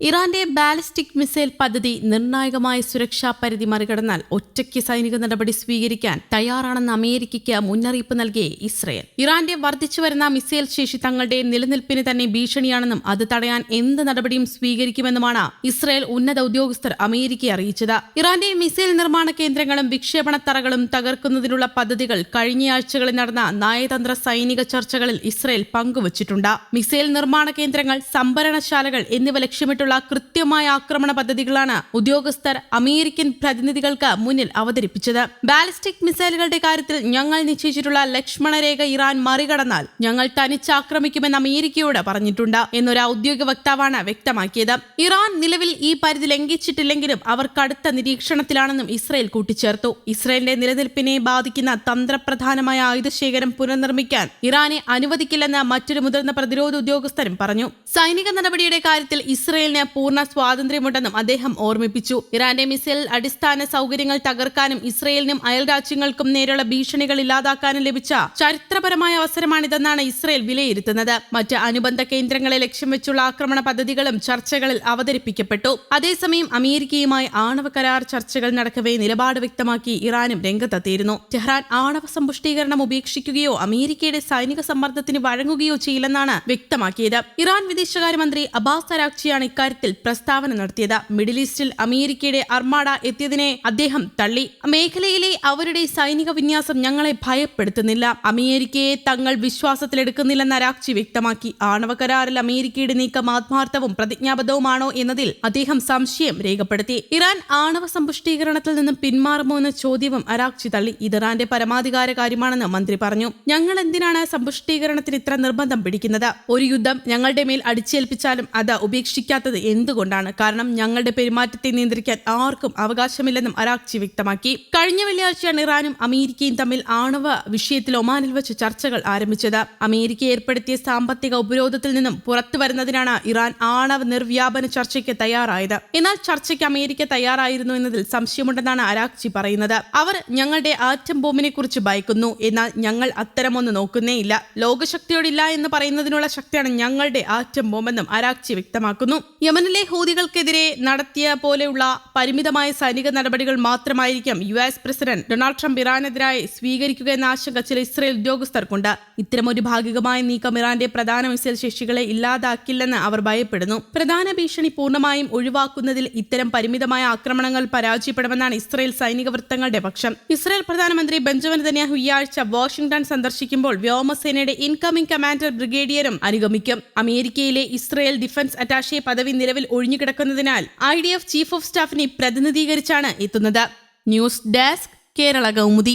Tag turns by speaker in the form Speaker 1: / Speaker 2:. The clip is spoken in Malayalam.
Speaker 1: ഇറാന്റെ ബാലിസ്റ്റിക് മിസൈൽ പദ്ധതി നിർണായകമായ സുരക്ഷാ പരിധി മറികടന്നാൽ ഒറ്റയ്ക്ക് സൈനിക നടപടി സ്വീകരിക്കാൻ തയ്യാറാണെന്ന് അമേരിക്കയ്ക്ക് മുന്നറിയിപ്പ് നൽകിയ ഇസ്രയേൽ. ഇറാന്റെ വർദ്ധിച്ചുവരുന്ന മിസൈൽ ശേഷി തങ്ങളുടെ നിലനിൽപ്പിന് തന്നെ ഭീഷണിയാണെന്നും അത് തടയാൻ എന്ത് നടപടിയും സ്വീകരിക്കുമെന്നുമാണ് ഇസ്രയേൽ ഉന്നത ഉദ്യോഗസ്ഥർ അമേരിക്കയെ അറിയിച്ചത്. ഇറാന്റെ മിസൈൽ നിർമ്മാണ കേന്ദ്രങ്ങളും വിക്ഷേപണത്തറകളും തകർക്കുന്നതിനുള്ള പദ്ധതികൾ കഴിഞ്ഞയാഴ്ചകളിൽ നടന്ന നയതന്ത്ര സൈനിക ചർച്ചകളിൽ ഇസ്രയേൽ പങ്കുവച്ചിട്ടുണ്ട്. മിസൈൽ നിർമ്മാണ കേന്ദ്രങ്ങൾ, സംഭരണശാലകൾ എന്നിവ ലക്ഷ്യമിട്ട് കൃത്യമായ ആക്രമണ പദ്ധതികളാണ് ഉദ്യോഗസ്ഥർ അമേരിക്കൻ പ്രതിനിധികൾക്ക് മുന്നിൽ അവതരിപ്പിച്ചത്. ബാലിസ്റ്റിക് മിസൈലുകളുടെ കാര്യത്തിൽ ഞങ്ങൾ നിശ്ചയിച്ചിട്ടുള്ള ലക്ഷ്മണരേഖ ഇറാൻ മറികടന്നാൽ ഞങ്ങൾ തനിച്ചാക്രമിക്കുമെന്ന് അമേരിക്കയോട് പറഞ്ഞിട്ടുണ്ട് എന്നൊരു ഔദ്യോഗിക വക്താവാണ് വ്യക്തമാക്കിയത്. ഇറാൻ നിലവിൽ ഈ പരിധി ലംഘിച്ചിട്ടില്ലെങ്കിലും അവർ കടുത്ത നിരീക്ഷണത്തിലാണെന്നും ഇസ്രയേൽ കൂട്ടിച്ചേർത്തു. ഇസ്രയേലിന്റെ നിലനിൽപ്പിനെ ബാധിക്കുന്ന തന്ത്രപ്രധാനമായ ആയുധശേഖരം പുനർനിർമ്മിക്കാൻ ഇറാനെ അനുവദിക്കില്ലെന്ന് മറ്റൊരു മുതിർന്ന പ്രതിരോധ ഉദ്യോഗസ്ഥരും പറഞ്ഞു. സൈനിക നടപടിയുടെ കാര്യത്തിൽ ഇസ്രയേലിന് പൂർണ്ണ സ്വാതന്ത്ര്യമുണ്ടെന്നും അദ്ദേഹം ഓർമ്മിപ്പിച്ചു. ഇറാന്റെ മിസൈൽ അടിസ്ഥാന സൗകര്യങ്ങൾ തകർക്കാനും ഇസ്രയേലിനും അയൽരാജ്യങ്ങൾക്കും നേരെയുള്ള ഭീഷണികൾ ഇല്ലാതാക്കാനും ലഭിച്ച ചരിത്രപരമായ അവസരമാണിതെന്നാണ് ഇസ്രയേൽ വിലയിരുത്തുന്നത്. മറ്റ് അനുബന്ധ കേന്ദ്രങ്ങളെ ലക്ഷ്യം വെച്ചുള്ള ആക്രമണ പദ്ധതികളും ചർച്ചകളിൽ അവതരിപ്പിക്കപ്പെട്ടു. അതേസമയം അമേരിക്കയുമായി ആണവ കരാർ ചർച്ചകൾ നടക്കവേ നിലപാട് വ്യക്തമാക്കി ഇറാനും രംഗത്തെത്തിയിരുന്നു. ടെഹ്റാൻ ആണവ സമ്പുഷ്ടീകരണം ഉപേക്ഷിക്കുകയോ അമേരിക്കയുടെ സൈനിക സമ്മർദ്ദത്തിന് വഴങ്ങുകയോ ചെയ്യില്ലെന്നാണ് വ്യക്തമാക്കിയത്. ഇറാൻ വിദേശകാര്യമന്ത്രി അബ്ബാസ് അരാഗ്ചിയാണ് ഇക്കാര്യത്തിൽ പ്രസ്താവന നടത്തിയത്. മിഡിൽ ഈസ്റ്റിൽ അമേരിക്കയുടെ അർമാഡ എത്തിയതിനെ അദ്ദേഹം തള്ളി. മേഖലയിലെ അവരുടെ സൈനിക വിന്യാസം ഞങ്ങളെ ഭയപ്പെടുത്തുന്നില്ല, അമേരിക്കയെ തങ്ങൾ വിശ്വാസത്തിലെടുക്കുന്നില്ലെന്ന് അരാഗ്ചി വ്യക്തമാക്കി. ആണവ കരാറിൽ അമേരിക്കയുടെ നീക്കം ആത്മാർത്ഥവും പ്രതിജ്ഞാബദ്ധവുമാണോ എന്നതിൽ അദ്ദേഹം സംശയം രേഖപ്പെടുത്തി. ഇറാൻ ആണവ സമ്പുഷ്ടീകരണത്തിൽ നിന്നും പിന്മാറുമോ എന്ന ചോദ്യവും അരാഗ്ചി തള്ളി. ഇത് ഇറാന്റെ പരമാധികാര കാര്യമാണെന്ന് മന്ത്രി പറഞ്ഞു. ഞങ്ങൾ എന്തിനാണ് സമ്പുഷ്ടീകരണത്തിന് ഇത്ര നിർബന്ധം പിടിക്കുന്നത്? ഒരു യുദ്ധം ഞങ്ങളുടെ മേൽ അടിച്ചേൽപ്പിച്ചാലും അത് ഉപേക്ഷിക്കാത്തത് എന്തുകൊണ്ടാണ്? കാരണം ഞങ്ങളുടെ പെരുമാറ്റത്തെ നിയന്ത്രിക്കാൻ ആർക്കും അവകാശമില്ലെന്നും അരാഗ്ചി വ്യക്തമാക്കി. കഴിഞ്ഞ വെള്ളിയാഴ്ചയാണ് ഇറാനും അമേരിക്കയും തമ്മിൽ ആണവ വിഷയത്തിൽ ഒമാനിൽ വെച്ച് ചർച്ചകൾ ആരംഭിച്ചത്. അമേരിക്ക ഏർപ്പെടുത്തിയ സാമ്പത്തിക ഉപരോധത്തിൽ നിന്നും പുറത്തു വരുന്നതിനാണ് ഇറാൻ ആണവ നിർവ്യാപന ചർച്ചയ്ക്ക് തയ്യാറായത്. എന്നാൽ ചർച്ചയ്ക്ക് അമേരിക്ക തയ്യാറായിരുന്നു എന്നതിൽ സംശയമുണ്ടെന്നാണ് അരാഗ്ചി പറയുന്നത്. അവർ ഞങ്ങളുടെ ആറ്റം ബോംബിനെ കുറിച്ച് ഭയക്കുന്നു, എന്നാൽ ഞങ്ങൾ അത്തരമൊന്ന് നോക്കുന്നേയില്ല. ലോകശക്തിയോടില്ല എന്ന് പറയുന്നതിനുള്ള ശക്തിയാണ് ഞങ്ങളുടെ ആറ്റം ബോംബെന്നും അരാഗ്ചി വ്യക്തമാക്കുന്നു. യമനിലെ ഹൂതികൾക്കെതിരെ നടത്തിയ പോലെയുള്ള പരിമിതമായ സൈനിക നടപടികൾ മാത്രമായിരിക്കും US പ്രസിഡന്റ് ഡൊണാൾഡ് ട്രംപ് ഇറാനെതിരായി സ്വീകരിക്കുക എന്ന ആശങ്ക ചില ഇസ്രയേൽ ഉദ്യോഗസ്ഥർക്കുണ്ട്. ഇത്തരമൊരു ഭാഗികമായ നീക്കം ഇറാന്റെ പ്രധാന മിസൈൽ ശേഷികളെ ഇല്ലാതാക്കില്ലെന്ന് അവർ ഭയപ്പെടുന്നു. പ്രധാന ഭീഷണി പൂർണ്ണമായും ഒഴിവാക്കുന്നതിൽ ഇത്തരം പരിമിതമായ ആക്രമണങ്ങൾ പരാജയപ്പെടുമെന്നാണ് ഇസ്രയേൽ സൈനിക വൃത്തങ്ങളുടെ പക്ഷം. ഇസ്രയേൽ പ്രധാനമന്ത്രി ബെഞ്ചമിൻ നെതന്യാഹു ഈ ആഴ്ച വാഷിംഗ്ടൺ സന്ദർശിക്കുമ്പോൾ വ്യോമസേനയുടെ ഇൻകമിംഗ് കമാൻഡർ ബ്രിഗേഡിയറും അനുഗമിക്കും. അമേരിക്കയിലെ ഇസ്രയേൽ ഡിഫൻസ് അറ്റാഷെ പദവി നിലവിൽ ഒഴിഞ്ഞുകിടക്കുന്നതിനാൽ IDF ചീഫ് ഓഫ് സ്റ്റാഫിനെ പ്രതിനിധീകരിച്ചാണ് എത്തുന്നത്. News desk, Kerala Kaumudi.